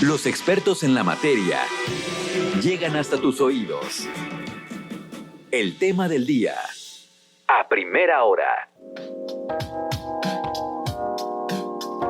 Los expertos en la materia llegan hasta tus oídos. El tema del día. A primera hora.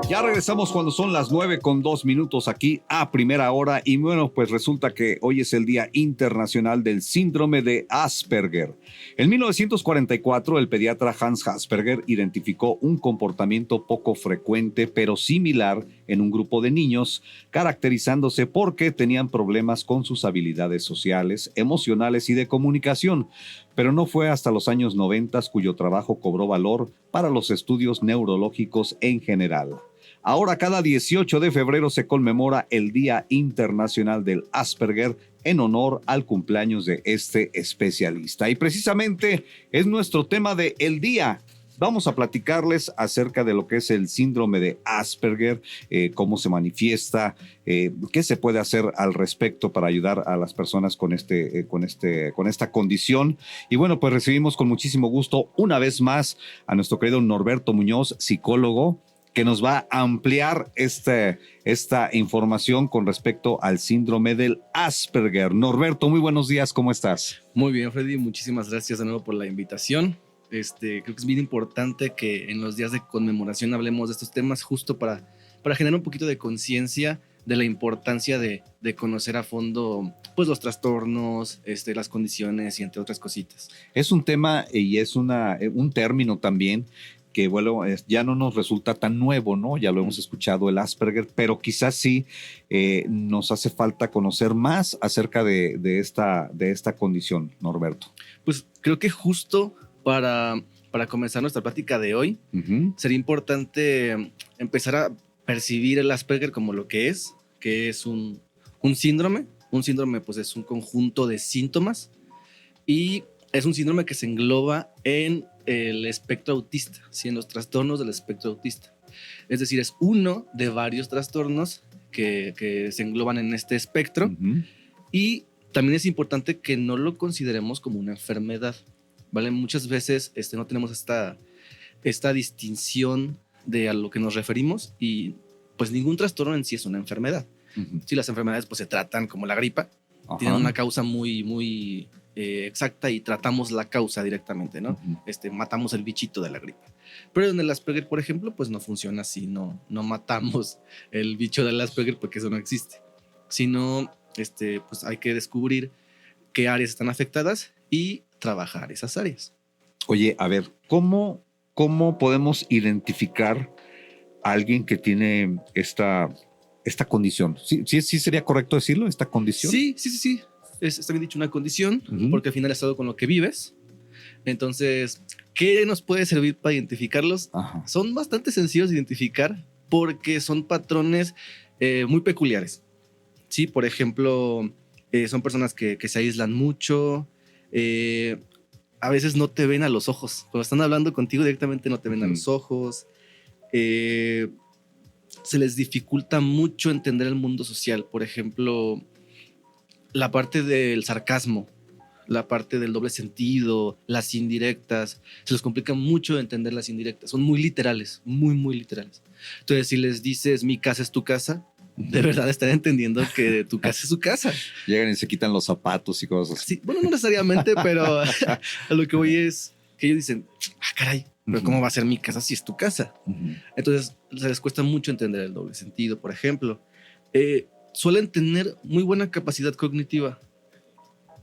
Ya regresamos cuando son las 9:02 aquí a primera hora y bueno, pues resulta que hoy es el Día Internacional del Síndrome de Asperger. En 1944, el pediatra Hans Asperger identificó un comportamiento poco frecuente pero similar en un grupo de niños, caracterizándose porque tenían problemas con sus habilidades sociales, emocionales y de comunicación. Pero no fue hasta los años 90 cuyo trabajo cobró valor para los estudios neurológicos en general. Ahora, cada 18 de febrero se conmemora el Día Internacional del Asperger en honor al cumpleaños de este especialista. Y precisamente es nuestro tema de el día. Vamos a platicarles acerca de lo que es el síndrome de Asperger, cómo se manifiesta, qué se puede hacer al respecto para ayudar a las personas con esta condición. Y bueno, pues recibimos con muchísimo gusto una vez más a nuestro querido Norberto Muñoz, psicólogo, que nos va a ampliar esta información con respecto al síndrome del Asperger. Norberto, muy buenos días, ¿cómo estás? Muy bien, Freddy, muchísimas gracias de nuevo por la invitación. Creo que es bien importante que en los días de conmemoración hablemos de estos temas justo para generar un poquito de conciencia de la importancia de conocer a fondo pues, los trastornos, las condiciones y entre otras cositas. Es un tema y es un término también que bueno, ya no nos resulta tan nuevo, ¿no? Ya lo hemos escuchado, el Asperger, pero quizás sí nos hace falta conocer más acerca de esta condición, Norberto. Pues creo que justo para comenzar nuestra plática de hoy, sería importante empezar a percibir el Asperger como lo que es un síndrome. Un síndrome pues es un conjunto de síntomas y es un síndrome que se engloba en el espectro autista, ¿sí? En los trastornos del espectro autista. Es decir, es uno de varios trastornos que se engloban en este espectro. Y también es importante que no lo consideremos como una enfermedad, ¿vale? Muchas veces no tenemos esta distinción de a lo que nos referimos y pues ningún trastorno en sí es una enfermedad. Sí, las enfermedades pues se tratan como la gripa, tienen una causa muy exacta y tratamos la causa directamente, ¿no? Matamos el bichito de la gripa. Pero en el Asperger, por ejemplo, pues no funciona así, no matamos el bicho del Asperger porque eso no existe, sino pues hay que descubrir qué áreas están afectadas y trabajar esas áreas. Oye, a ver, ¿cómo podemos identificar a alguien que tiene esta condición? ¿Sí sería correcto decirlo, esta condición? Sí. Está bien dicho, una condición, porque al final es algo con lo que vives. Entonces, ¿qué nos puede servir para identificarlos? Son bastante sencillos de identificar porque son patrones muy peculiares. Sí, por ejemplo, son personas que se aíslan mucho, a veces no te ven a los ojos. Cuando están hablando contigo directamente no te ven a los ojos. Se les dificulta mucho entender el mundo social. Por ejemplo, la parte del sarcasmo, la parte del doble sentido, las indirectas, se les complica mucho entender las indirectas. Son muy literales, muy literales. Entonces, si les dices mi casa es tu casa, de verdad están entendiendo que tu casa es su casa. Llegan y se quitan los zapatos y cosas así. Sí, bueno, no necesariamente, pero a lo que voy es que ellos dicen, caray, pero ¿cómo va a ser mi casa si es tu casa? Entonces, se les cuesta mucho entender el doble sentido, por ejemplo. Suelen tener muy buena capacidad cognitiva.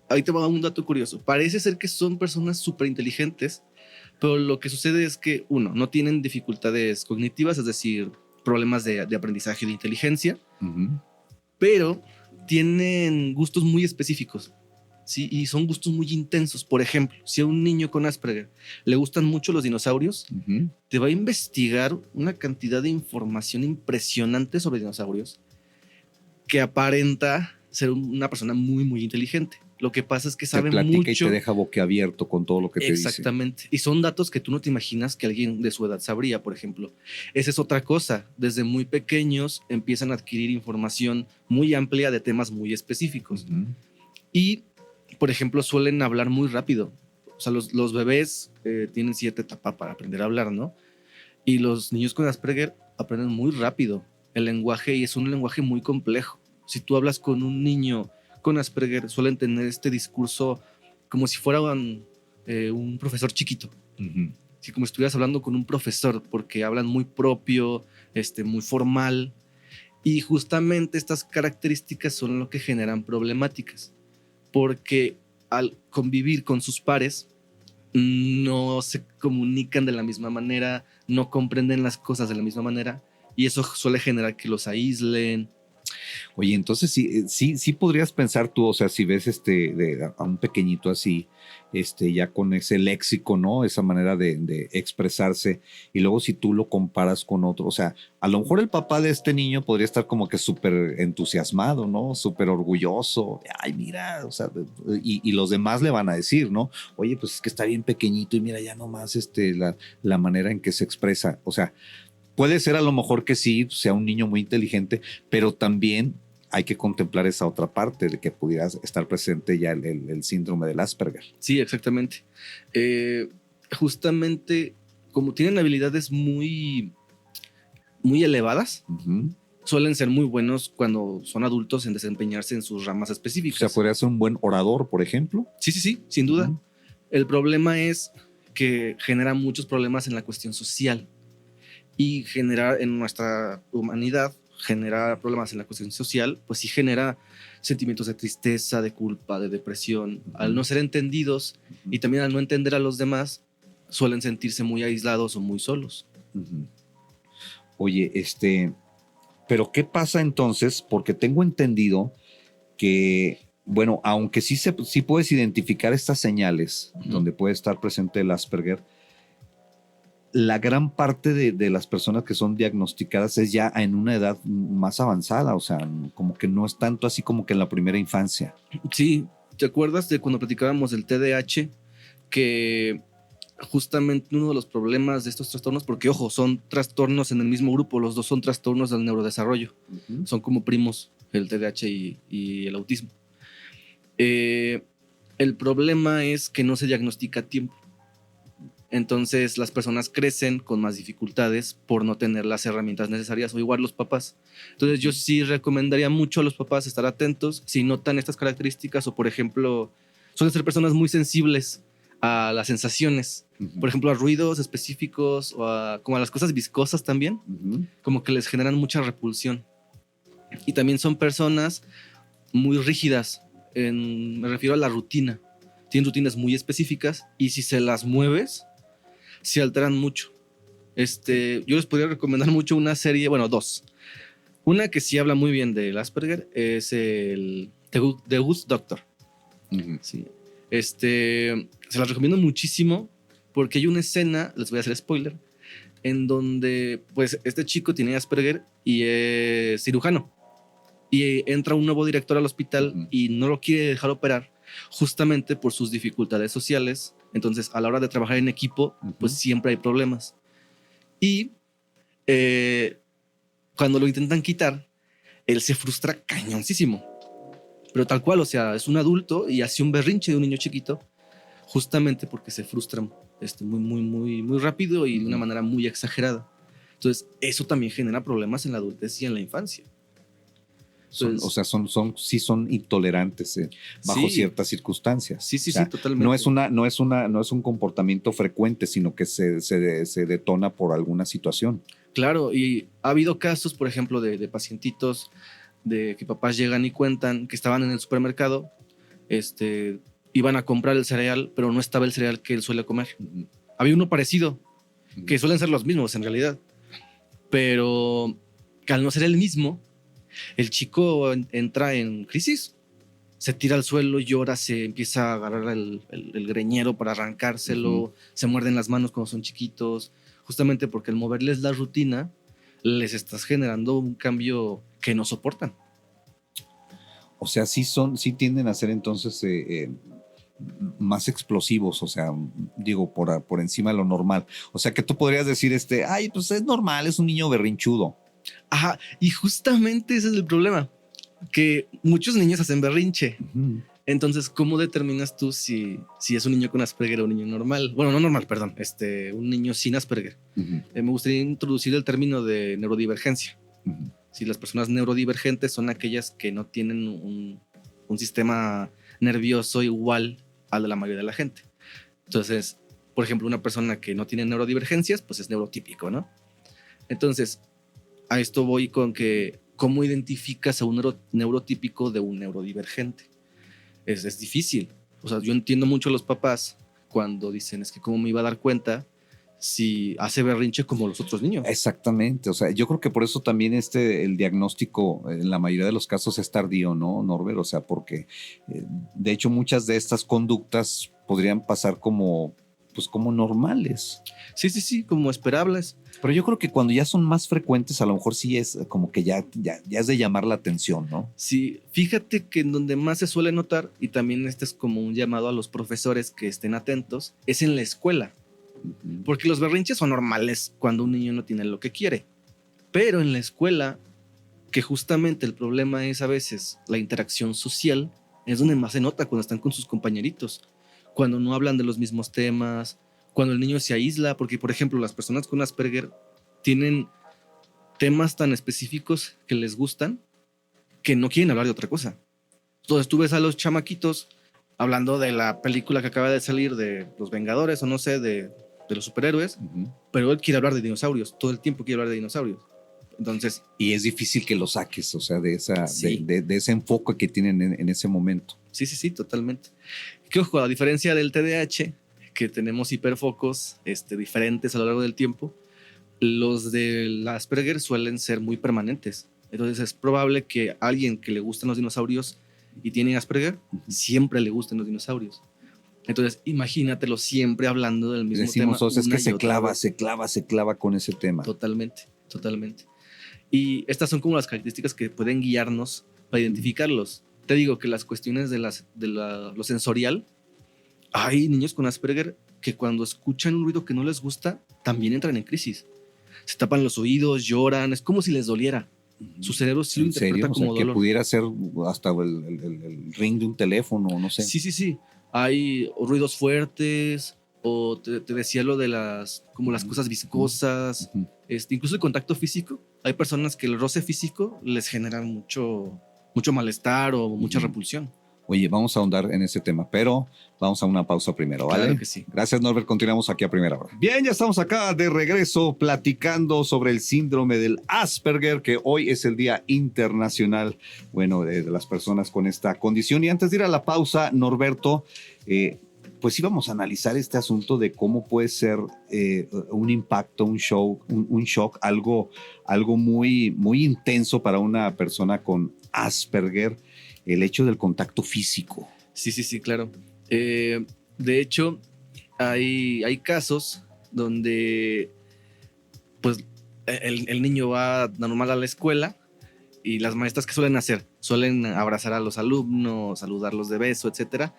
Ahí te va un dato curioso. Parece ser que son personas súper inteligentes, pero lo que sucede es que, uno, no tienen dificultades cognitivas, es decir, problemas de aprendizaje de inteligencia, pero tienen gustos muy específicos, ¿sí? Y son gustos muy intensos. Por ejemplo, si a un niño con Asperger le gustan mucho los dinosaurios, te va a investigar una cantidad de información impresionante sobre dinosaurios que aparenta ser una persona muy inteligente. Lo que pasa es que sabe mucho. Te platica y te deja boquiabierto con todo lo que te dice. Exactamente. Y son datos que tú no te imaginas que alguien de su edad sabría, por ejemplo. Esa es otra cosa. Desde muy pequeños empiezan a adquirir información muy amplia de temas muy específicos. Y, por ejemplo, suelen hablar muy rápido. O sea, los bebés tienen cierta etapa para aprender a hablar, ¿no? Y los niños con Asperger aprenden muy rápido. el lenguaje y es un lenguaje muy complejo. Si tú hablas con un niño con Asperger, suelen tener este discurso como si fuera un profesor chiquito. Ujú. Sí, como si estuvieras hablando con un profesor, porque hablan muy propio, muy formal. Y justamente estas características son lo que generan problemáticas, porque al convivir con sus pares, no se comunican de la misma manera, no comprenden las cosas de la misma manera, y eso suele generar que los aíslen. Oye, entonces sí podrías pensar tú, o sea, si ves a un pequeñito así, ya con ese léxico, ¿no? Esa manera de expresarse, y luego si tú lo comparas con otro, o sea, a lo mejor el papá de este niño podría estar como que súper entusiasmado, ¿no? Súper orgulloso, ay, mira, o sea, y los demás le van a decir, ¿no? Oye, pues es que está bien pequeñito y mira ya nomás la manera en que se expresa, o sea, puede ser a lo mejor que sí, sea un niño muy inteligente, pero también hay que contemplar esa otra parte de que pudiera estar presente ya el síndrome del Asperger. Sí, exactamente. Justamente como tienen habilidades muy, muy elevadas, Uh-huh. suelen ser muy buenos cuando son adultos en desempeñarse en sus ramas O específicas. sea, podría ser un buen orador, por ejemplo. Sí, sin duda. Uh-huh. El problema es que genera muchos problemas en la cuestión social y generar en nuestra humanidad, generar problemas en la cuestión social, pues sí genera sentimientos de tristeza, de culpa, de depresión. Uh-huh. Al no ser entendidos y también al no entender a los demás, suelen sentirse muy aislados o muy solos. Uh-huh. Oye, pero ¿qué pasa entonces? Porque tengo entendido que, bueno, aunque sí puedes identificar estas señales Uh-huh. donde puede estar presente el Asperger, la gran parte de las personas que son diagnosticadas es ya en una edad más avanzada, o sea, como que no es tanto así como que en la primera infancia. Sí, ¿te acuerdas de cuando platicábamos del TDAH? Que justamente uno de los problemas de estos trastornos, porque ojo, son trastornos en el mismo grupo, los dos son trastornos del neurodesarrollo, Uh-huh. son como primos, el TDAH y el autismo. El problema es que no se diagnostica a tiempo. Entonces las personas crecen con más dificultades por no tener las herramientas necesarias, o igual los papás. Entonces yo sí recomendaría mucho a los papás estar atentos si notan estas características, o por ejemplo, suelen ser personas muy sensibles a las sensaciones, Uh-huh. por ejemplo a ruidos específicos o como a las cosas viscosas también, Uh-huh. como que les generan mucha repulsión. Y también son personas muy rígidas, me refiero a la rutina. Tienen rutinas muy específicas y si se las mueves, se alteran mucho. Yo les podría recomendar mucho una serie, bueno, dos. Una que sí habla muy bien del Asperger es el The Good Doctor. Uh-huh. Sí. Se las recomiendo muchísimo porque hay una escena, les voy a hacer spoiler, en donde pues este chico tiene Asperger y es cirujano. Y entra un nuevo director al hospital Uh-huh. y no lo quiere dejar operar justamente por sus dificultades sociales. Entonces, a la hora de trabajar en equipo, pues siempre hay problemas. Y cuando lo intentan quitar, él se frustra cañoncísimo. Pero tal cual, o sea, es un adulto y hace un berrinche de un niño chiquito, justamente porque se frustra muy rápido y de una manera muy exagerada. Entonces, eso también genera problemas en la adultez y en la infancia. Entonces, O sea, son intolerantes bajo sí, ciertas circunstancias. Sí, O sea, totalmente. No es un comportamiento frecuente, sino que se detona por alguna situación. Claro, y ha habido casos, por ejemplo, de pacientitos de que papás llegan y cuentan que estaban en el supermercado, iban a comprar el cereal, pero no estaba el cereal que él suele comer. Uh-huh. Había uno parecido, Uh-huh. que suelen ser los mismos en realidad, pero que al no ser el mismo, el chico entra en crisis, se tira al suelo, llora, se empieza a agarrar el greñero para arrancárselo, Uh-huh. se muerden las manos cuando son chiquitos, justamente porque al moverles la rutina, les estás generando un cambio que no soportan. O sea, sí tienden a ser entonces más explosivos, o sea, digo, por encima de lo normal. O sea, que tú podrías decir, ay, pues es normal, es un niño berrinchudo. Ajá, y justamente ese es el problema, que muchos niños hacen berrinche. Uh-huh. Entonces, ¿cómo determinas tú si es un niño con Asperger o un niño normal? Bueno, no normal, perdón, un niño sin Asperger. Uh-huh. Me gustaría introducir el término de neurodivergencia. Uh-huh. Si las personas neurodivergentes son aquellas que no tienen un sistema nervioso igual al de la mayoría de la gente. Entonces, por ejemplo, una persona que no tiene neurodivergencias, pues es neurotípico, ¿no? Entonces, a esto voy con que, ¿cómo identificas a un neurotípico de un neurodivergente? Es difícil. O sea, yo entiendo mucho a los papás cuando dicen, es que cómo me iba a dar cuenta si hace berrinche como los otros niños. Exactamente, o sea, yo creo que por eso también el diagnóstico en la mayoría de los casos es tardío, ¿no, Norbert? O sea, porque de hecho muchas de estas conductas podrían pasar como normales. Sí, como esperables. Pero yo creo que cuando ya son más frecuentes, a lo mejor sí es como que ya es de llamar la atención, ¿no? Sí, fíjate que en donde más se suele notar, y también este es como un llamado a los profesores que estén atentos, es en la escuela. Porque los berrinches son normales cuando un niño no tiene lo que quiere. Pero en la escuela, que justamente el problema es a veces la interacción social, es donde más se nota cuando están con sus compañeritos. Cuando no hablan de los mismos temas, cuando el niño se aísla, porque por ejemplo las personas con Asperger tienen temas tan específicos que les gustan que no quieren hablar de otra cosa. Entonces tú ves a los chamaquitos hablando de la película que acaba de salir de Los Vengadores o no sé, de los superhéroes, pero él quiere hablar de dinosaurios, todo el tiempo quiere hablar de dinosaurios. Entonces, y es difícil que lo saques, o sea, de Sí. de ese enfoque que tienen en ese momento. Sí, totalmente. Que ojo, a diferencia del TDAH, que tenemos hiperfocos diferentes a lo largo del tiempo, los del Asperger suelen ser muy permanentes. Entonces es probable que a alguien que le gustan los dinosaurios y tiene Asperger, siempre le gusten los dinosaurios. Entonces imagínatelo siempre hablando del mismo tema. Decimos, o sea, es una que y otra vez. se clava con ese tema. Totalmente. Y estas son como las características que pueden guiarnos para identificarlos. Te digo que las cuestiones de lo sensorial, hay niños con Asperger que cuando escuchan un ruido que no les gusta, también entran en crisis. Se tapan los oídos, lloran, es como si les doliera. Su cerebro sí lo interpreta como que dolor. pudiera ser hasta el ring de un teléfono, no sé. Sí. Hay ruidos fuertes, o te decía lo de las cosas viscosas, incluso el contacto físico. Hay personas que el roce físico les genera mucho malestar o mucha repulsión. Oye, vamos a ahondar en ese tema, pero vamos a una pausa primero, ¿vale? Claro que sí. Gracias, Norbert. Continuamos aquí a primera hora. Bien, ya estamos acá de regreso platicando sobre el síndrome del Asperger, que hoy es el Día Internacional, bueno, de las personas con esta condición. Y antes de ir a la pausa, Norberto, pues íbamos a analizar este asunto de cómo puede ser un impacto, un shock, algo muy, muy intenso para una persona con Asperger, el hecho del contacto físico. Sí, claro. De hecho, hay casos donde pues el niño va normal a la escuela y las maestras, ¿qué suelen hacer? Suelen abrazar a los alumnos, saludarlos de beso, etcétera.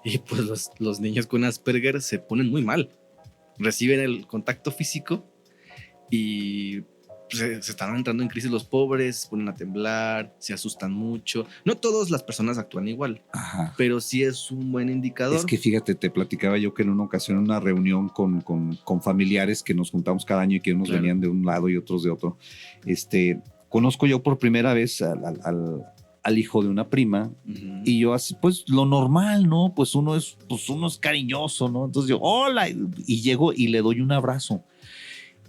Y pues los niños con Asperger se ponen muy mal. Reciben el contacto físico y se están entrando en crisis los pobres, se ponen a temblar, se asustan mucho. No todas las personas actúan igual, pero sí es un buen indicador. Es que fíjate, te platicaba yo que en una ocasión, en una reunión con familiares que nos juntamos cada año y que unos venían de un lado y otros de otro, conozco yo por primera vez al hijo de una prima, y yo así, pues lo normal, ¿no? Pues uno es cariñoso, ¿no? Entonces yo, hola, y llego y le doy un abrazo.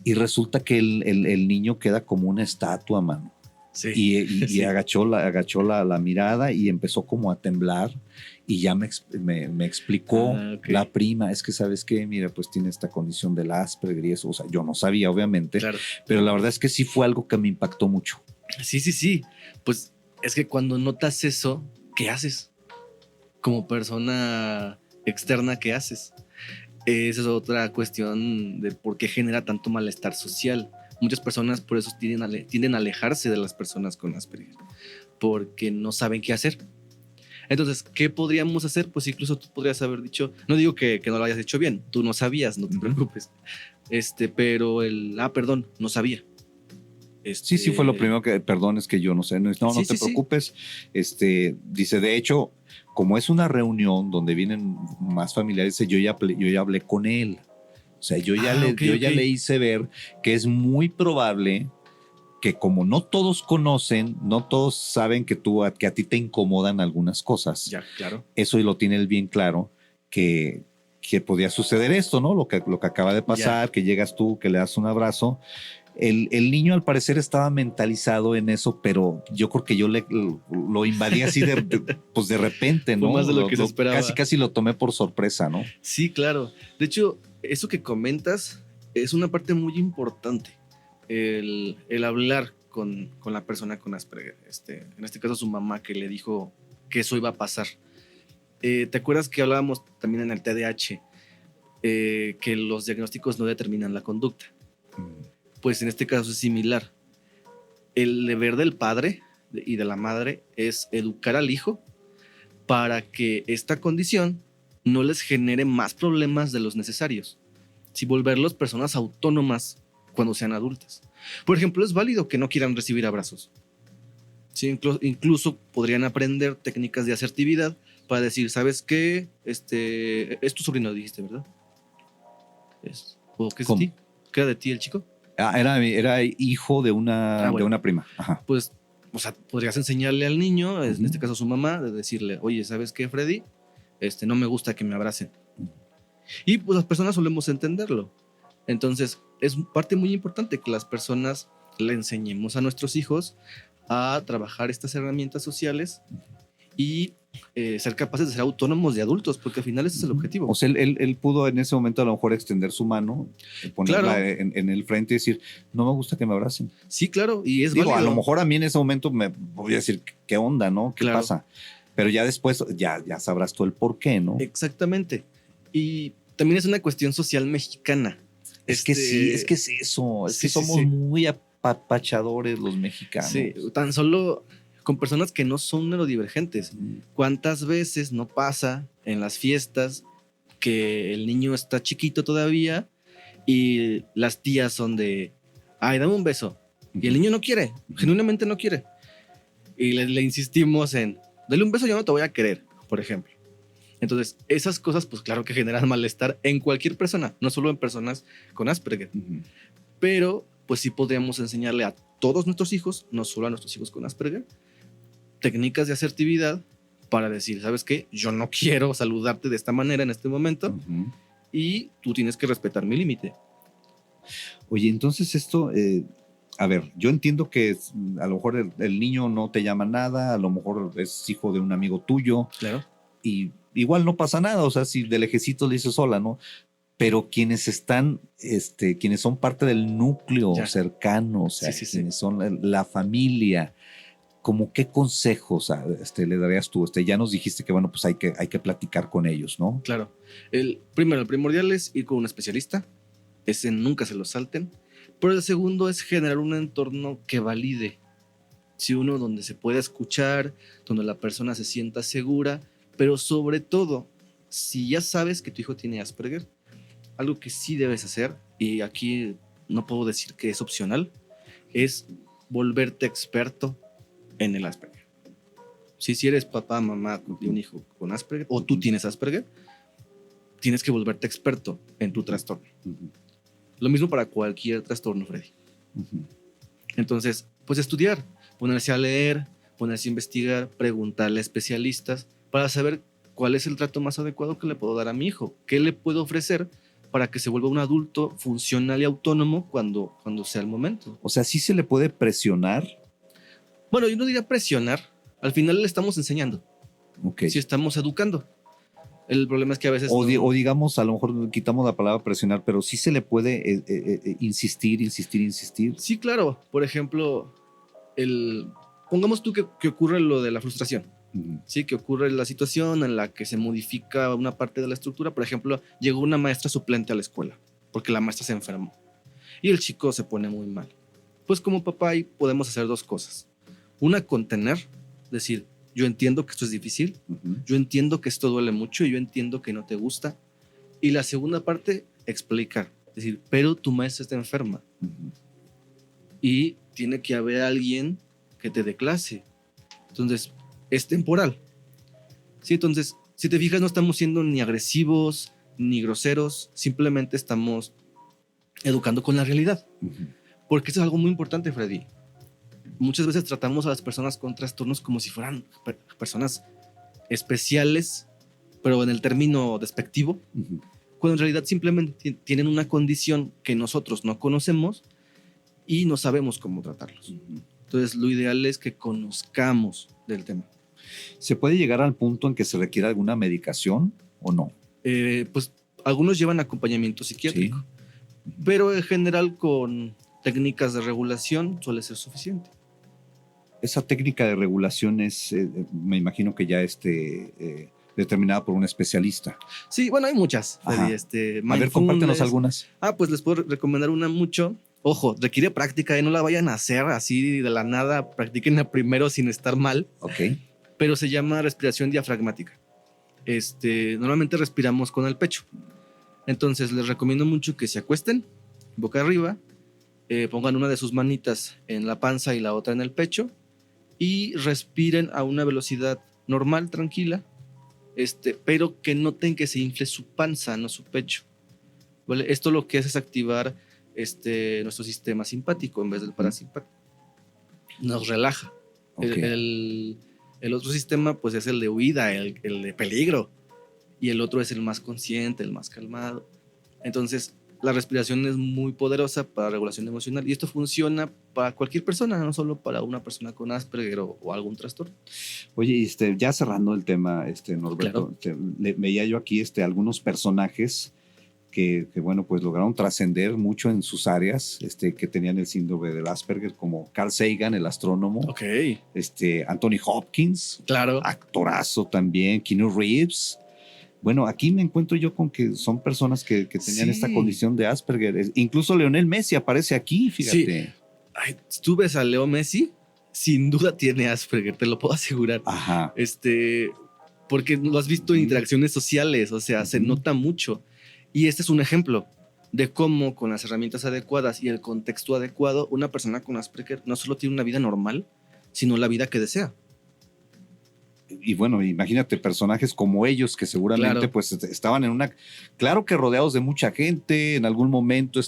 Y resulta que el niño queda como una estatua, mano. Sí. Y agachó la mirada y empezó como a temblar. Y ya me explicó la prima, es que ¿sabes qué? Mira, pues tiene esta condición del Asperger y eso. O sea, yo no sabía, obviamente. Claro. Pero la verdad es que sí fue algo que me impactó mucho. Sí. Pues es que cuando notas eso, ¿qué haces? Como persona externa, ¿qué haces? Esa es otra cuestión de por qué genera tanto malestar social. Muchas personas por eso tienden a alejarse de las personas con Asperger, porque no saben qué hacer. Entonces, ¿qué podríamos hacer? Pues incluso tú podrías haber dicho, no digo que no lo hayas hecho bien, tú no sabías, no te preocupes. Pero perdón, no sabía. Sí, fue lo primero que, perdón, es que yo no sé, no te preocupes. Dice, de hecho, como es una reunión donde vienen más familiares, yo ya hablé con él. O sea, yo ya le hice ver que es muy probable que como no todos conocen, no todos saben que a ti te incomodan algunas cosas. Ya, claro. Eso lo tiene él bien claro, que podía suceder esto, ¿no? Lo que acaba de pasar, que llegas tú, que le das un abrazo. El niño al parecer estaba mentalizado en eso, pero yo creo que yo lo invadí así pues de repente, ¿no? Fue más de lo que se esperaba. Casi lo tomé por sorpresa, ¿no? Sí, claro. De hecho, eso que comentas es una parte muy importante. El hablar con la persona con Asperger. En este caso, su mamá, que le dijo que eso iba a pasar. ¿Te acuerdas que hablábamos también en el TDAH que los diagnósticos no determinan la conducta? Pues en este caso es similar. El deber del padre y de la madre es educar al hijo para que esta condición no les genere más problemas de los necesarios, si volverlos personas autónomas cuando sean adultas. Por ejemplo, es válido que no quieran recibir abrazos. Sí, incluso podrían aprender técnicas de asertividad para decir, ¿sabes qué? Es tu sobrino, dijiste, ¿verdad? ¿O qué es de ti? ¿Qué era de ti el chico? Era hijo de una prima. Ajá. Pues, o sea, podrías enseñarle al niño, en este caso a su mamá, de decirle, oye, ¿sabes qué, Freddy? No me gusta que me abracen. Y pues las personas solemos entenderlo. Entonces, es parte muy importante que las personas le enseñemos a nuestros hijos a trabajar estas herramientas sociales y ser capaces de ser autónomos de adultos, porque al final ese es el objetivo. O sea, él pudo en ese momento a lo mejor extender su mano, ponerla en el frente y decir, no me gusta que me abracen. Sí, claro, y es válido. A lo mejor a mí en ese momento me voy a decir, ¿qué onda, no? ¿Qué pasa? Pero ya después, ya sabrás tú el por qué, ¿no? Exactamente. Y también es una cuestión social mexicana. Es que sí, es que es eso. Es que somos muy apapachadores los mexicanos. Sí, tan solo con personas que no son neurodivergentes. ¿Cuántas veces no pasa en las fiestas que el niño está chiquito todavía y las tías son de, ay, dame un beso? Y el niño no quiere, genuinamente no quiere. Y le insistimos en, dale un beso, yo no te voy a querer, por ejemplo. Entonces, esas cosas, pues claro que generan malestar en cualquier persona, no solo en personas con Asperger. Pero, pues sí podríamos enseñarle a todos nuestros hijos, no solo a nuestros hijos con Asperger, técnicas de asertividad para decir, ¿sabes qué? Yo no quiero saludarte de esta manera en este momento y tú tienes que respetar mi límite. Oye, entonces esto... a ver, yo entiendo que a lo mejor el niño no te llama nada, a lo mejor es hijo de un amigo tuyo. Claro. Y igual no pasa nada, o sea, si de lejecito le dices hola, ¿no? Pero quienes están, quienes son parte del núcleo cercano, o sea, quienes son la familia, ¿cómo qué consejos le darías tú? Ya nos dijiste que, bueno, pues hay que platicar con ellos, ¿no? Claro. El primordial es ir con un especialista. Ese nunca se lo salten. Pero el segundo es generar un entorno que valide. Si uno donde se pueda escuchar, donde la persona se sienta segura, pero sobre todo, si ya sabes que tu hijo tiene Asperger, algo que sí debes hacer, y aquí no puedo decir que es opcional, es volverte experto en el Asperger. Si eres papá, mamá de un hijo con Asperger, o tú tienes Asperger, tienes que volverte experto en tu trastorno. Lo mismo para cualquier trastorno, Freddy. Entonces, pues estudiar, ponerse a leer, ponerse a investigar, preguntarle a especialistas para saber cuál es el trato más adecuado que le puedo dar a mi hijo, qué le puedo ofrecer para que se vuelva un adulto funcional y autónomo cuando sea el momento. O sea, ¿sí se le puede presionar? Bueno, yo no diría presionar, al final le estamos enseñando. Okay. Si estamos educando. El problema es que a veces... O digamos, a lo mejor quitamos la palabra presionar, pero sí se le puede insistir. Sí, claro. Por ejemplo, pongamos tú que ocurre lo de la frustración. Sí, que ocurre la situación en la que se modifica una parte de la estructura. Por ejemplo, llegó una maestra suplente a la escuela porque la maestra se enfermó y el chico se pone muy mal. Pues como papá ahí podemos hacer dos cosas. Una, contener, decir, yo entiendo que esto es difícil, yo entiendo que esto duele mucho y yo entiendo que no te gusta. Y la segunda parte, explicar, decir, pero tu maestra está enferma y tiene que haber alguien que te dé clase. Entonces, es temporal. Sí, entonces, si te fijas, no estamos siendo ni agresivos ni groseros, simplemente estamos educando con la realidad. Porque eso es algo muy importante, Freddy. muchas veces tratamos a las personas con trastornos como si fueran personas especiales, pero en el término despectivo, cuando en realidad simplemente tienen una condición que nosotros no conocemos y no sabemos cómo tratarlos. Entonces, lo ideal es que conozcamos del tema. ¿Se puede llegar al punto en que se requiera alguna medicación o no? Pues algunos llevan acompañamiento psiquiátrico, pero en general con técnicas de regulación suele ser suficiente. Esa técnica de regulación es, me imagino que ya determinada por un especialista. Sí, bueno, hay muchas. A ver, compártenos algunas. Pues les puedo recomendar una mucho. Ojo, requiere práctica, no la vayan a hacer así de la nada, practíquenla primero sin estar mal. Ok. Pero se llama respiración diafragmática. Normalmente respiramos con el pecho. Entonces les recomiendo mucho que se acuesten boca arriba, pongan una de sus manitas en la panza y la otra en el pecho y respiren a una velocidad normal, tranquila, pero que noten que se infle su panza, no su pecho. ¿Vale? Esto lo que hace es activar nuestro sistema simpático en vez del parasimpático. Nos relaja. Okay. El otro sistema pues es el de huida, el de peligro, y el otro es el más consciente, el más calmado. Entonces la respiración es muy poderosa para regulación emocional y esto funciona para cualquier persona, no solo para una persona con Asperger o algún trastorno. Oye, ya cerrando el tema, Norberto, claro. Veía yo aquí algunos personajes que bueno, pues lograron trascender mucho en sus áreas, que tenían el síndrome del Asperger, como Carl Sagan, el astrónomo. Ok. Anthony Hopkins. Claro. Actorazo también. Keanu Reeves. Bueno, aquí me encuentro yo con que son personas que tenían esta condición de Asperger. Incluso Lionel Messi aparece aquí, fíjate. Sí. Ay, tú ves a Leo Messi, sin duda tiene Asperger, te lo puedo asegurar. Ajá. Porque lo has visto en interacciones sociales, o sea, se nota mucho. Y este es un ejemplo de cómo con las herramientas adecuadas y el contexto adecuado, una persona con Asperger no solo tiene una vida normal, sino la vida que desea. Y bueno, imagínate personajes como ellos que seguramente pues estaban en claro que rodeados de mucha gente, en algún momento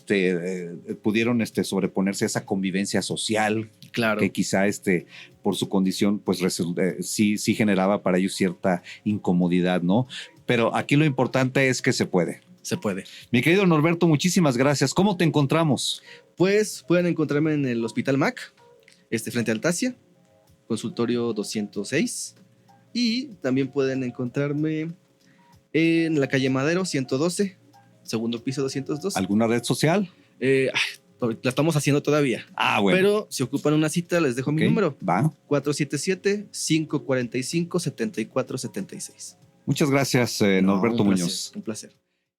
pudieron sobreponerse a esa convivencia social, claro, que quizá por su condición pues sí generaba para ellos cierta incomodidad, ¿no? Pero aquí lo importante es que se puede. Se puede. Mi querido Norberto, muchísimas gracias. ¿Cómo te encontramos? Pues pueden encontrarme en el Hospital Mac, frente a Altasia, consultorio 206. Y también pueden encontrarme en la calle Madero 112, segundo piso 202. ¿Alguna red social? La estamos haciendo todavía. Bueno. Pero si ocupan una cita, les dejo mi número. Va. 477-545-7476. Muchas gracias, Norberto Muñoz. Un placer.